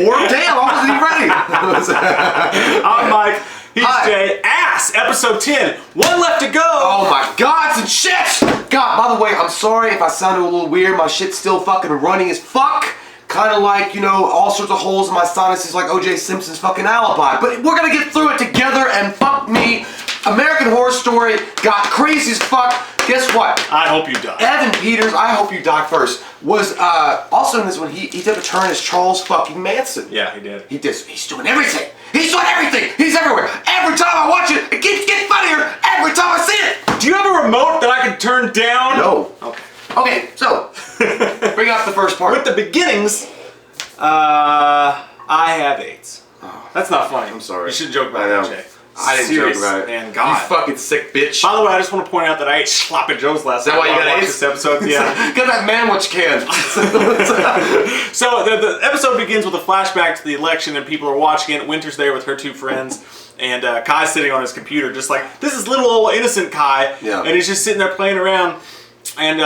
whore. Damn, I wasn't even ready. I'm Mike. He's Hi. Jay. Ass, episode 10. One left to go. Oh my God, some shit. God, by the way, I'm sorry if I sounded a little weird. My shit's still fucking running as fuck. Kind of like, you know, all sorts of holes in my sinuses like O.J. Simpson's fucking alibi. But we're gonna get through it together, and fuck me. American Horror Story got crazy as fuck. Guess what? I hope you die. Evan Peters, I hope you die first, was also in this one. He took a turn as Charles fucking Manson. Yeah, he did. He's doing everything. He's doing everything. He's everywhere. Every time I watch it, it keeps getting funnier. Every time I see it. Do you have a remote that I can turn down? No. Okay. Okay, so bring up the first part. With the beginnings, I have AIDS. Oh, that's not funny. I'm sorry. You shouldn't joke about it, Jay. I didn't Serious, joke about it. Man, God. You fucking sick bitch. By the way, I just want to point out that I ate sloppy joes last night. Is that why you got AIDS? This episode, yeah. Got that man what you can. So the episode begins with a flashback to the election, and people are watching it. Winter's there with her two friends, and Kai's sitting on his computer, just like, this is little old innocent Kai, yeah. And he's just sitting there playing around. And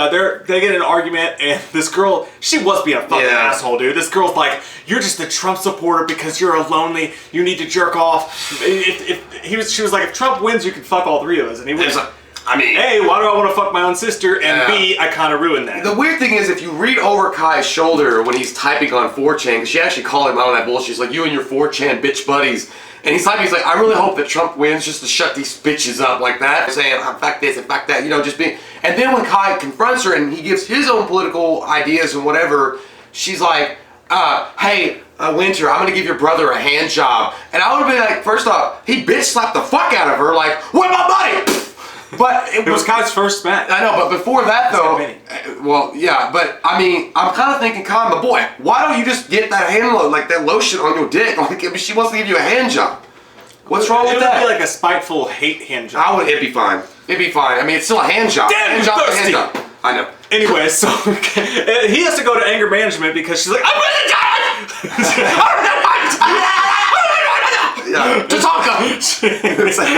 they get in an argument, and this girl, she was being a fucking asshole, dude. This girl's like, you're just a Trump supporter because you're a lonely, you need to jerk off. She was like, if Trump wins, you can fuck all three of us. And he was like, A, why do I want to fuck my own sister? And B, I kind of ruined that. The weird thing is, if you read over Kai's shoulder when he's typing on 4chan, because she actually called him out on that bullshit. She's like, you and your 4chan bitch buddies. And he's like, I really hope that Trump wins just to shut these bitches up like that. Saying, fuck this and fuck that, you know, just being. And then when Kai confronts her and he gives his own political ideas and whatever, she's like, hey, Winter, I'm gonna give your brother a hand job. And I would've been like, first off, he bitch slapped the fuck out of her, like, what my money? But it was Kai's first smack. I know, but before that though, well, yeah, but I mean, I'm kind of thinking, Kai, my boy, why don't you just get that hand like that lotion on your dick? Like, if she wants to give you a hand job. What's wrong with that? It would be like a spiteful hate hand job. It'd be fine. It'd be fine. I mean, it's still a hand job. Damn, hand job, hand job. I know. Anyway, so he has to go to anger management because she's like, I'm really tired!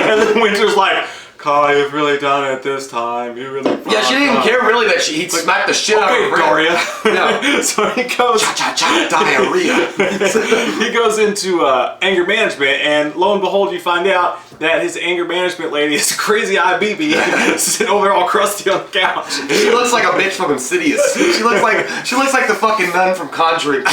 And then Winter's like, Kai, you've really done it this time. You really fucked Yeah, she didn't even care really that he'd smack the shit out of her. Daria. Yeah. So he goes... diarrhea. He goes into anger management, and lo and behold, you find out that his anger management lady is crazy IBB sitting over there all crusty on the couch. She looks like a bitch from Insidious. She looks like the fucking nun from Conjuring 2.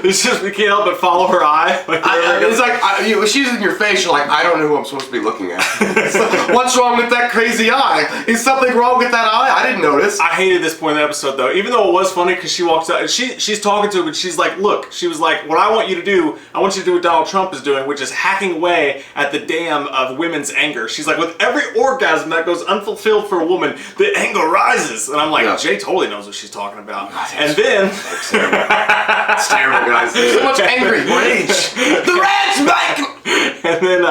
It's just, we can't help but follow her eye. It's like, when she's in your face, you're like, I don't know who I'm supposed to be looking at. Like, what's wrong with that crazy eye? Is something wrong with that eye? I didn't notice. I hated this point in the episode though, even though it was funny because she walks out and she's talking to him and she's like, look, she was like, what I want you to do, I want you to do what Donald Trump is doing, which is hacking away at the dam of women's anger. She's like, with every orgasm that goes unfulfilled for a woman, the anger rises. And I'm like, Jay totally knows what she's talking about. And then... It's terrible, guys. There's so much angry rage. The rage, Mike! And then,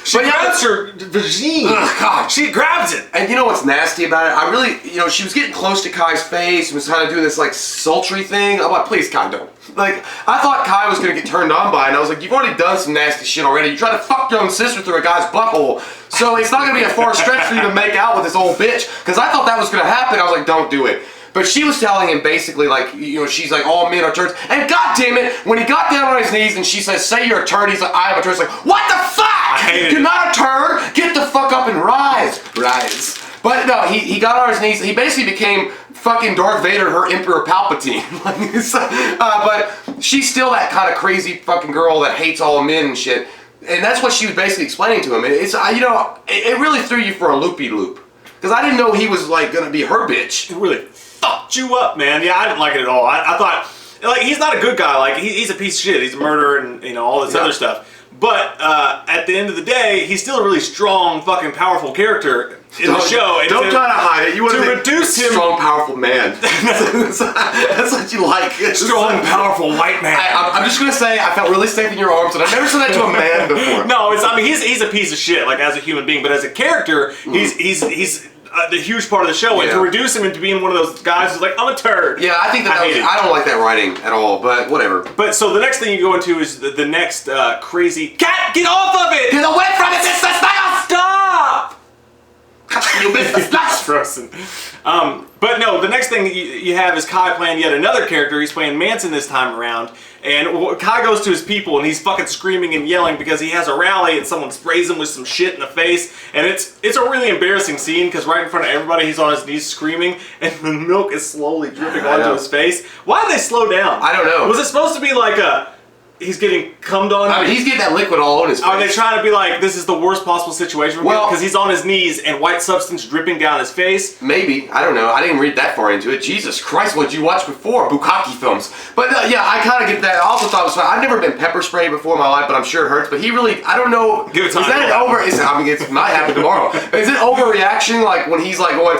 she grabs her vagine. God. She grabs it. And you know what's nasty about it? I really, you know, she was getting close to Kai's face and was kind of doing this, like, sultry thing. I'm like, please, Kai, don't. Like, I thought Kai was going to get turned on by it, and I was like, you've already done some nasty shit already. You tried to fuck your own sister through a guy's butthole. So it's not going to be a far stretch for you to make out with this old bitch. Because I thought that was going to happen. I was like, don't do it. But she was telling him basically, like, you know, she's like, all men are turds. And god damn it, when he got down on his knees and she says, say you're a turd, he's like, I am a turd. It's like, what the fuck? You're not a turd. Get the fuck up and rise. Rise. But no, he got on his knees. He basically became fucking Darth Vader, her Emperor Palpatine. But she's still that kind of crazy fucking girl that hates all men and shit. And that's what she was basically explaining to him. It's, you know, it really threw you for a loopy-loop. Because I didn't know he was, like, going to be her bitch. It really fucked you up, man. Yeah, I didn't like it at all. I thought, like, he's not a good guy. Like, he's a piece of shit. He's a murderer and, you know, all this other stuff. But at the end of the day, he's still a really strong, fucking powerful character in the show. And don't try to hide it. You want to reduce him. Strong, powerful man. That's what you like. Strong, powerful white man. I'm just gonna say I felt really safe in your arms, and I've never said that to a man before. No, I mean he's a piece of shit, like as a human being, but as a character, he's the huge part of the show, and to reduce him into being one of those guys who's like, I'm a turd. Yeah, I think I don't like that writing at all, but whatever. But so the next thing you go into is the next crazy cat. Get off of it! Get away from it! It's the style! Stop! You missed the snaps. Frozen. But no, the next thing you have is Kai playing yet another character. He's playing Manson this time around. And Kai goes to his people and he's fucking screaming and yelling because he has a rally and someone sprays him with some shit in the face. And it's a really embarrassing scene because right in front of everybody he's on his knees screaming and the milk is slowly dripping onto his face. Why did they slow down? I don't know. Was it supposed to be like he's getting cummed on? I mean, he's getting that liquid all on his face. Are they trying to be like, this is the worst possible situation? Well, because he's on his knees and white substance dripping down his face? Maybe. I don't know. I didn't read that far into it. Jesus Christ, what did you watch before? Bukkake films. But yeah, I kind of get that. I also thought it was fun. I've never been pepper sprayed before in my life, but I'm sure it hurts. But he really, I don't know. Give it time. Is that an over? I mean, it might happen tomorrow. Is it overreaction? Like when he's like going,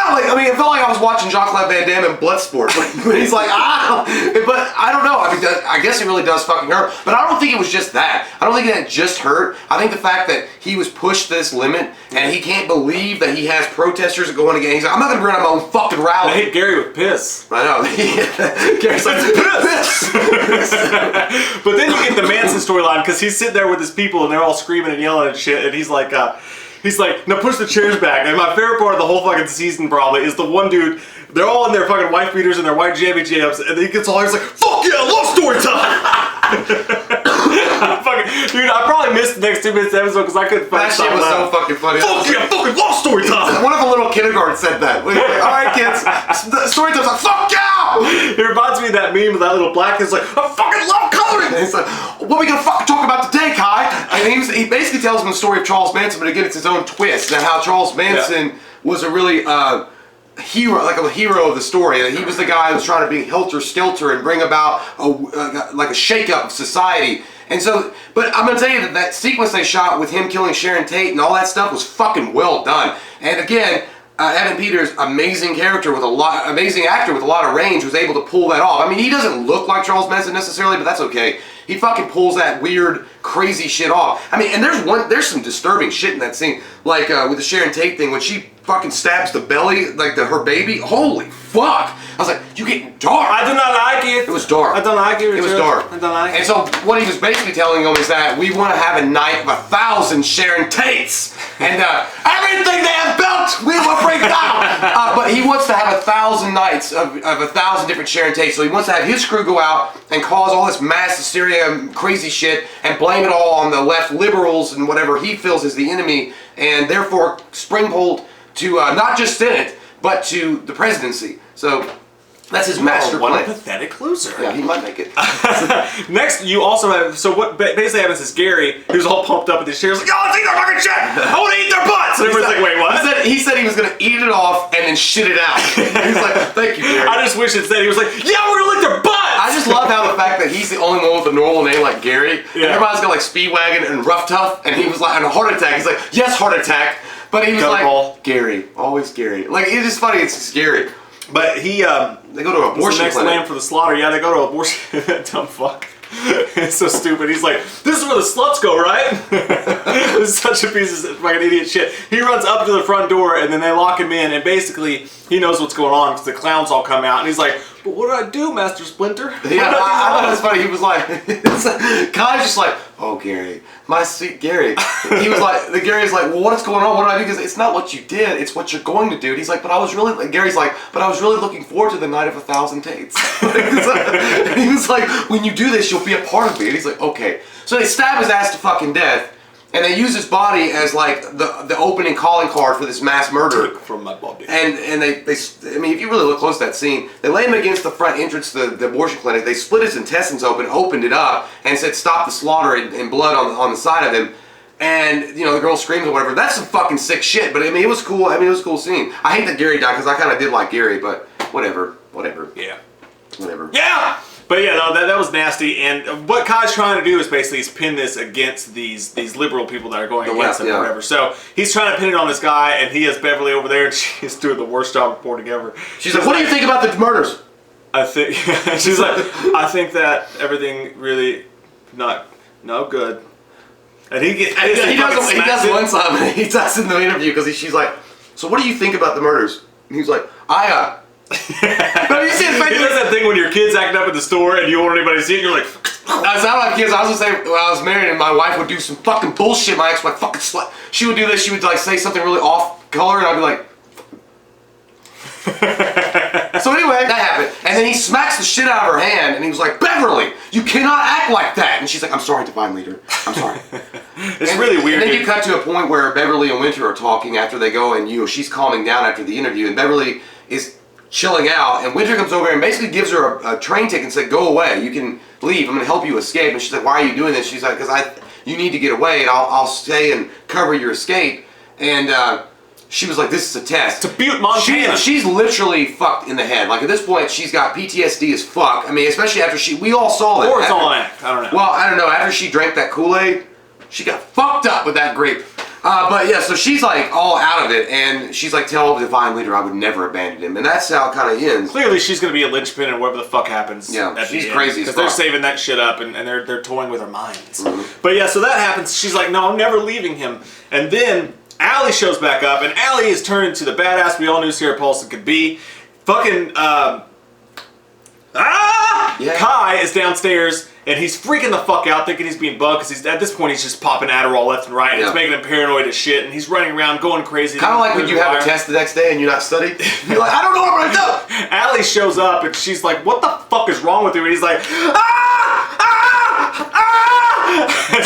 like, I mean, it felt like I was watching Jean-Claude Van Damme in Bloodsport when he's like, but I don't know. I mean, I guess it really does fucking hurt. But I don't think it was just that. I don't think that just hurt. I think the fact that he was pushed to this limit and he can't believe that he has protesters going again. He's like, I'm not going to run my own fucking rally. I hate Gary with piss. I know. Gary's like, piss. But then you get the Manson storyline because he's sitting there with his people and they're all screaming and yelling and shit. And he's like, now push the chairs back. And my favorite part of the whole fucking season probably is the one dude, they're all in their fucking wife beaters and their white jammy jams, and he gets all, he's like, fuck yeah, love story time! Dude, I probably missed the next 2 minutes of the episode because I couldn't fucking That shit was so fucking funny. Fuck yeah, fucking love story time! One of the little kindergarten said that. Like, alright kids, the story time's like, fuck yeah! It reminds me of that meme of that little black kid's like, I fucking love coloring! And he's like, what are we gonna fucking talk about today, Kai? And he basically tells him the story of Charles Manson, but again, it's his own twist. And how Charles Manson was a really hero, like a hero of the story. He was the guy who was trying to be helter-skelter and bring about like a shake-up of society. And so, but I'm gonna tell you that sequence they shot with him killing Sharon Tate and all that stuff was fucking well done. And again, Evan Peters, amazing character with amazing actor with a lot of range, was able to pull that off. I mean, he doesn't look like Charles Manson necessarily, but that's okay. He fucking pulls that weird, crazy shit off. I mean, and there's some disturbing shit in that scene, like with the Sharon Tate thing when she fucking stabs the belly, like her baby. Holy fuck! I was like, you getting dark. I do not like it. It was dark. I don't like it. It was dark. I don't like it. And so what he was basically telling them is that we want to have a night of 1,000 Sharon Tates, and everything they have built, we will break down. But he wants to have 1,000 nights of 1,000 different Sharon Tates. So he wants to have his crew go out and cause all this mass hysteria, crazy shit, and blame it all on the left liberals and whatever he feels is the enemy, and therefore springbolt to not just Senate, but to the presidency. So that's his master plan. What a pathetic loser. Yeah, he might make it. Next, you also have, so what basically happens is Gary, who's all pumped up in his chair, is like, oh, let's eat their fucking shit! I want to eat their butts! And everyone's like, wait, what? He said he was going to eat it off and then shit it out. He's like, thank you, Gary. I just wish instead he was like, yeah, we're going to lick their butts! I just love how the fact that he's the only one with a normal name like Gary. Yeah. Everybody's got like Speedwagon and Rough Tough, and he was like, and a heart attack. He's like, yes, heart attack. But he was like, Gary, always Gary. Like, it's just funny, it's scary. But he, they go to abortion next clinic. lamb for the slaughter. Yeah, they go to abortion. That dumb fuck. It's so stupid. He's like, this is where the sluts go, right? This is such a piece of fucking idiot shit. He runs up to the front door and then they lock him in, and basically he knows what's going on because the clowns all come out and he's like, but what did I do, Master Splinter? Yeah, I thought it was funny. He was like, Kai's just like, oh, Gary, my sweet Gary. He was like, Gary's like, well, what's going on? What did I do? Because it's not what you did, it's what you're going to do. And he's like, Gary's like, but I was really looking forward to the night of 1,000 Tates. And he was like, when you do this, you'll be a part of me. And he's like, okay. So they stab his ass to fucking death. And they use his body as like the opening calling card for this mass murder. From my body. And they I mean, if you really look close at that scene, they lay him against the front entrance to the abortion clinic. They split his intestines open, opened it up, and said stop the slaughter and blood on the side of him. And you know the girl screams or whatever. That's some fucking sick shit. But I mean, it was cool. I mean, it was a cool scene. I hate that Gary died because I kind of did like Gary, but whatever. Yeah. Whatever. Yeah. But yeah, no, that was nasty. And what Kai's trying to do is basically pin this against these liberal people that are going against him or whatever. So he's trying to pin it on this guy, and he has Beverly over there, and she's doing the worst job reporting ever. She's like, what do you think about the murders? I think she's like, I think that everything really no good. And he does one time. He does in the interview because she's like, so what do you think about the murders? And he's like, no, you see his face. He does that thing when your kid's acting up at the store and you don't want anybody to see it, and you're like, That's not like kids. I was gonna say when I was married and my wife would do some fucking bullshit. My ex-wife fucking slut. She would do this. She would like say something really off color, and I'd be like. So anyway, that happened, and then he smacks the shit out of her hand, and he was like, "Beverly, you cannot act like that." And she's like, "I'm sorry, divine leader. I'm sorry." It's really weird. And then you cut to a point where Beverly and Winter are talking after they go, and she's calming down after the interview, and Beverly is chilling out, and Winter comes over and basically gives her a train ticket and said, "Go away. You can leave. I'm gonna help you escape." And she's like, "Why are you doing this?" She's like, "Because you need to get away, and I'll stay and cover your escape." And she was like, "This is a test." To Butte, Montana. She's literally fucked in the head. Like at this point, she's got PTSD as fuck. I mean, especially after we all saw that. Or it's all an act. I don't know. Well, I don't know. After she drank that Kool-Aid, she got fucked up with that grape. But yeah, so she's like all out of it, and she's like, "Tell the divine leader I would never abandon him," and that's how it kind of ends. Clearly, she's gonna be a linchpin in whatever the fuck happens. Yeah, she's crazy because they're saving that shit up, and they're toying with her minds. Mm-hmm. But yeah, so that happens. She's like, "No, I'm never leaving him," and then Allie shows back up, and Allie is turned into the badass we all knew Sarah Paulson could be. Fucking Kai is downstairs, and he's freaking the fuck out, thinking he's being bugged, because at this point he's just popping Adderall left and right, and it's making him paranoid as shit, and he's running around going crazy. Kind of like when you have a test the next day and you're not studying. You're like, "I don't know what I'm gonna do." Allie shows up, and she's like, "What the fuck is wrong with you?" And he's like,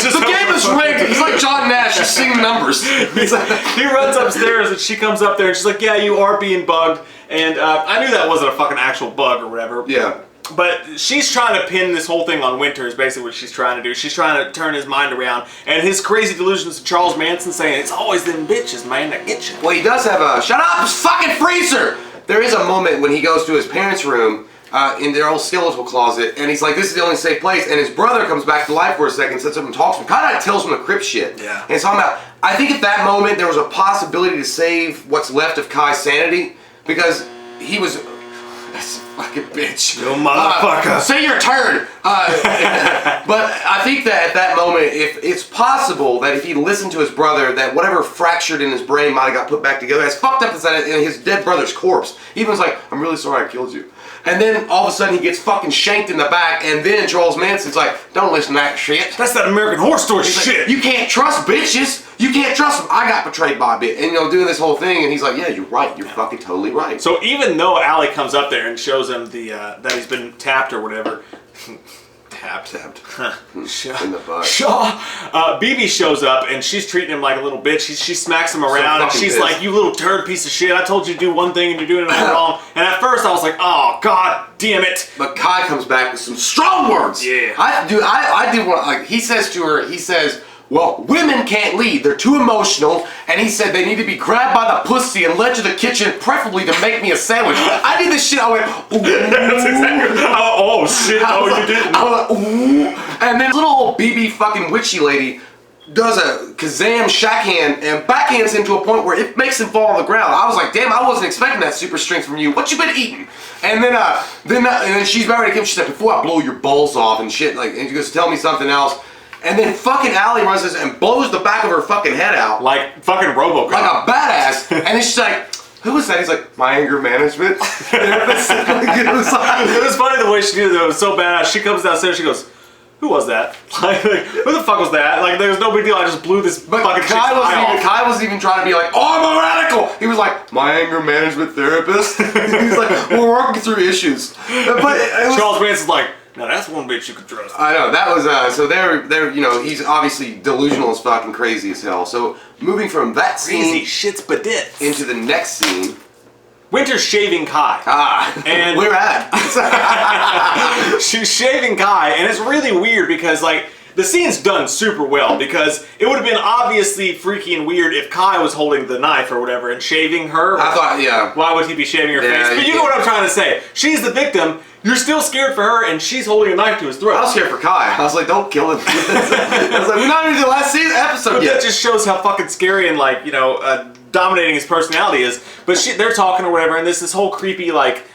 The game is rigged. He's like John Nash. He's singing numbers. He runs upstairs, and she comes up there, and she's like, "Yeah, you are being bugged." And I knew that wasn't a fucking actual bug or whatever. Yeah. But she's trying to pin this whole thing on Winter is basically what she's trying to do. She's trying to turn his mind around. And his crazy delusions of Charles Manson saying, "It's always them bitches, man, that get you." Well, he does have a, "Shut up, fucking freezer!" There is a moment when he goes to his parents' room in their old skeletal closet, and he's like, "This is the only safe place." And his brother comes back to life for a second, sits up and talks to him. Kind of tells him the Crip shit. Yeah. And it's talking about, I think at that moment there was a possibility to save what's left of Kai's sanity, because he was... That's a fucking bitch. You motherfucker. Say your turn. But I think that at that moment, if it's possible that if he listened to his brother, that whatever fractured in his brain might have got put back together. As fucked up as that in his dead brother's corpse. He was like, "I'm really sorry I killed you." And then all of a sudden he gets fucking shanked in the back, and then Charles Manson's like, "Don't listen to that shit. That's that American Horror Story He's shit." Like, "You can't trust bitches. You can't trust them. I got betrayed by a bitch." And doing this whole thing, and he's like, "Yeah, you're right. You're fucking totally right." So even though Allie comes up there and shows him the that he's been tapped or whatever, tapped. In the butt. BB shows up, and she's treating him like a little bitch. She smacks him around, and she's like, "You little turd piece of shit. I told you to do one thing and you're doing it all wrong." And at first I was like, "Oh, god damn it." But Kai comes back with some strong words. Yeah. I did want, like, he says to her, "Well, women can't lead. They're too emotional." And he said they need to be grabbed by the pussy and led to the kitchen, preferably to make me a sandwich. I did this shit. I went, "Ooh." That's exactly. Oh shit. Oh, you didn't. I was like, "Ooh." And then little old BB fucking witchy lady does a Kazam shackhand and backhands him to a point where it makes him fall on the ground. I was like, "Damn, I wasn't expecting that super strength from you. What you been eating?" And then she's about ready to come. She said, "Before I blow your balls off and shit," like, and she goes, "Tell me something else." And then fucking Allie runs this and blows the back of her fucking head out. Like fucking RoboCop. Like a badass. And then she's like, "Who was that?" He's like, "My anger management." It was funny the way she did it. It was so badass. She comes downstairs, she goes, "Who was that? Like, who the fuck was that?" Like, there was no big deal. I just blew this fucking chick's eye off. Kai wasn't even trying to be like, "Oh, I'm a radical." He was like, "My anger management therapist." He's like, "We're working through issues." But Charles Manson's like, "No, that's one bitch you could trust." I know, that was, so they're, he's obviously delusional as fucking crazy as hell. So, moving from that Crazy scene shits badits into the next scene. Winter's shaving Kai. And we're at. She's shaving Kai, and it's really weird because, like, the scene's done super well, because it would have been obviously freaky and weird if Kai was holding the knife or whatever and shaving her. I thought, yeah. Why would he be shaving her face? But you know what I'm trying to say. She's the victim. You're still scared for her, and she's holding a knife to his throat. I was scared for Kai. I was like, "Don't kill him." I was like, "We're not even to the last episode but yet." That just shows how fucking scary and, like, dominating his personality is. But they're talking or whatever, and there's this whole creepy, like,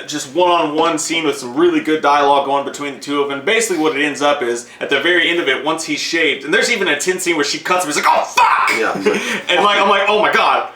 just one-on-one scene with some really good dialogue going between the two of them. And basically what it ends up is, at the very end of it, once he's shaved, and there's even a tense scene where she cuts him, he's like, "Oh, fuck!" Yeah. And, like, I'm like, "Oh my god.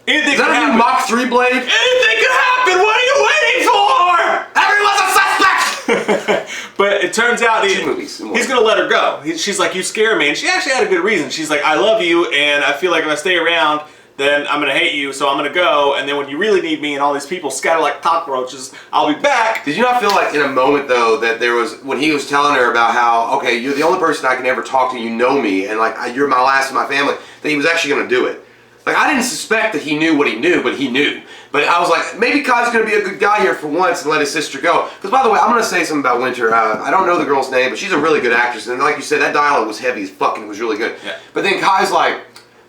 Anything Is that could a new happen. Mach 3 blade? Anything could happen! What are you waiting for?" Everyone's a suspect! But it turns out Two movies. he's going to let her go. She's like, you scare me. And she actually had a good reason. She's like, I love you, and I feel like if I stay around, then I'm going to hate you, so I'm going to go. And then when you really need me and all these people scatter like cockroaches, I'll be back. Did you not feel like in a moment, though, that there was, when he was telling her about how, okay, you're the only person I can ever talk to, you know me, and like, you're my last of my family, that he was actually going to do it? Like, I didn't suspect that he knew what he knew, but he knew. But I was like, maybe Kai's going to be a good guy here for once and let his sister go. Because, by the way, I'm going to say something about Winter. I don't know the girl's name, but she's a really good actress. And like you said, that dialogue was heavy as fucking. It was really good. Yeah. But then Kai's like,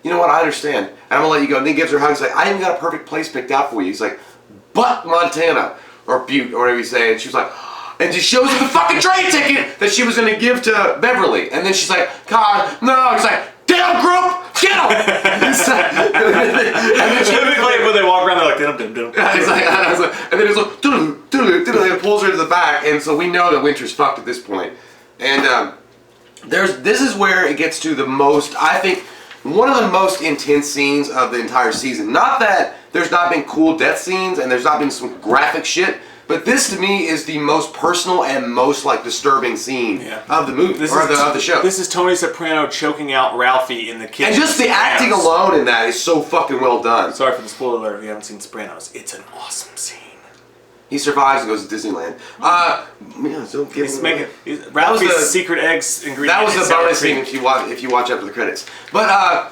you know what, I understand. And I'm going to let you go. And then he gives her a hug. He's like, I even got a perfect place picked out for you. He's like, but Montana. Or Butte, or whatever you say. And she was like, and she shows her the fucking train ticket that she was going to give to Beverly. And then she's like, Kai, no. He's like, damn group, get him! And then when they walk around, they're like, dum. and then it's like, and it pulls her to the back, and so we know that Winter's fucked at this point. And this is where it gets to the most, I think, one of the most intense scenes of the entire season. Not that there's not been cool death scenes and there's not been some graphic shit, but this to me is the most personal and most like disturbing scene of the movie of the show. This is Tony Soprano choking out Ralphie in the kitchen. And just the acting alone in that is so fucking well done. Sorry for the spoiler alert if you haven't seen Sopranos. It's an awesome scene. He survives and goes to Disneyland. Yeah, so he's making Ralphie's secret eggs ingredient. That was the bonus scene if you watch after the credits. But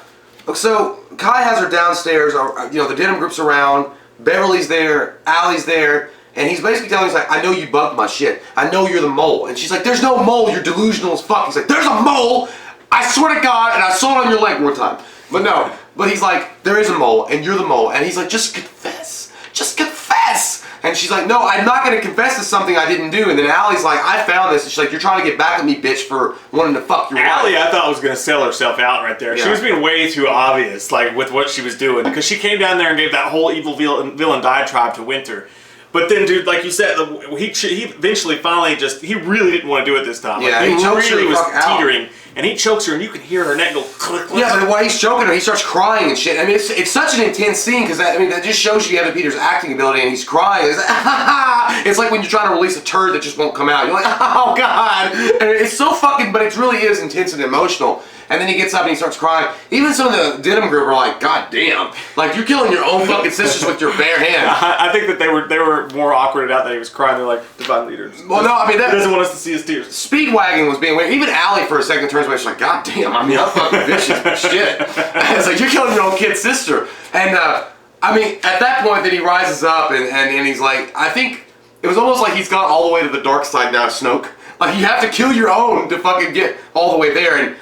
so Kai has her downstairs. You know, the denim group's around. Beverly's there. Allie's there. And he's basically telling her, he's like, I know you bugged my shit. I know you're the mole. And she's like, there's no mole. You're delusional as fuck. He's like, there's a mole. I swear to God. And I saw it on your leg one time. But no. But he's like, there is a mole. And you're the mole. And he's like, just confess. Just confess. And she's like, no, I'm not going to confess to something I didn't do. And then Allie's like, I found this. And she's like, you're trying to get back at me, bitch, for wanting to fuck your wife. Allie, I thought was going to sell herself out right there. Yeah. She was being way too obvious, like, with what she was doing. Because she came down there and gave that whole evil villain diatribe to Winter. But then, dude, like you said, he eventually finally he really didn't want to do it this time. Yeah, like, he really was teetering. Out. And he chokes her, and you can hear her neck go click, click. Yeah, but while he's choking her, he starts crying and shit. I mean, it's such an intense scene because that just shows you Evan Peters' acting ability, and he's crying. It's like, it's like when you're trying to release a turd that just won't come out. You're like, oh God! And it's so fucking, but it really is intense and emotional. And then he gets up and he starts crying. Even some of the denim group are like, God damn! Like you're killing your own fucking sisters with your bare hand. I think that they were more awkwarded out that he was crying. They're like, divine leader. Well, no, I mean that doesn't want us to see his tears. Speedwagon was being weird. Even Allie for a second turns away. She's like, God damn! I mean, I'm fucking vicious, but shit. And it's like you're killing your own kid's sister. And I mean, at that point, then he rises up and he's like, I think it was almost like he's gone all the way to the dark side now, Snoke. Like you have to kill your own to fucking get all the way there. And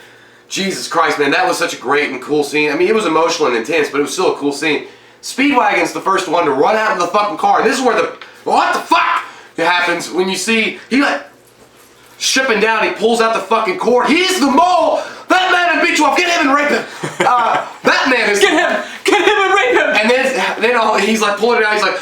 Jesus Christ, man, that was such a great and cool scene. I mean, it was emotional and intense, but it was still a cool scene. Speedwagon's the first one to run out of the fucking car, and this is where what the fuck happens when you see he like stripping down. He pulls out the fucking cord. He's the mole. That man will beat you off. Get him and rape him. That man is. Get him and rape him. And then he's like pulling it out. He's like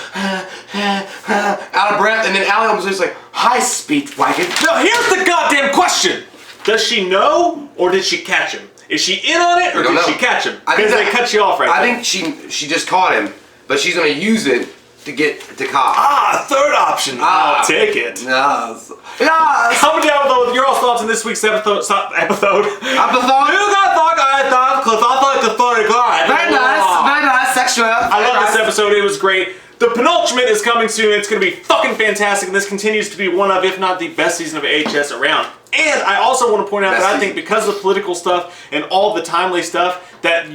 out of breath, and then Allie almost is like, "Hi, Speedwagon." Now here's the goddamn question. Does she know, or did she catch him? Is she in on it, or did she catch him? Because they cut you off right there. I think she just caught him, but she's going to use it to get to Kai. Third option. I'll take it. Yes. Comment down below with your thoughts on this week's episode. You got thought, I thought, because I thought the funny guy. Very nice, sexual. I love this episode, it was great. The penultimate is coming soon. It's going to be fucking fantastic, and this continues to be one of, if not the best season of AHS around. And I also want to point out that I think because of the political stuff and all the timely stuff, that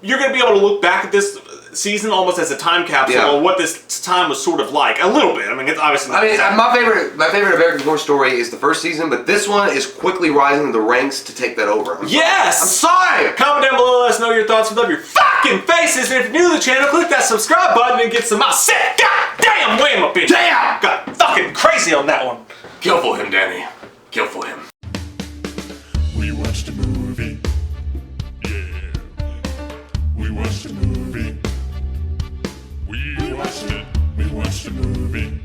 you're going to be able to look back at this season almost as a time capsule of what this time was sort of like. A little bit. I mean, it's obviously not exactly. My favorite American Horror Story is the first season, but this one is quickly rising the ranks to take that over. I'm sorry! Comment down below, let us know your thoughts. We love your fucking faces. And if you're new to the channel, click that subscribe button and get some more sick. God damn, wham up in. Damn! Got fucking crazy on that one. Kill for him, Danny. Kill for him. We watched a movie. Yeah. We watched a movie. We watched a movie.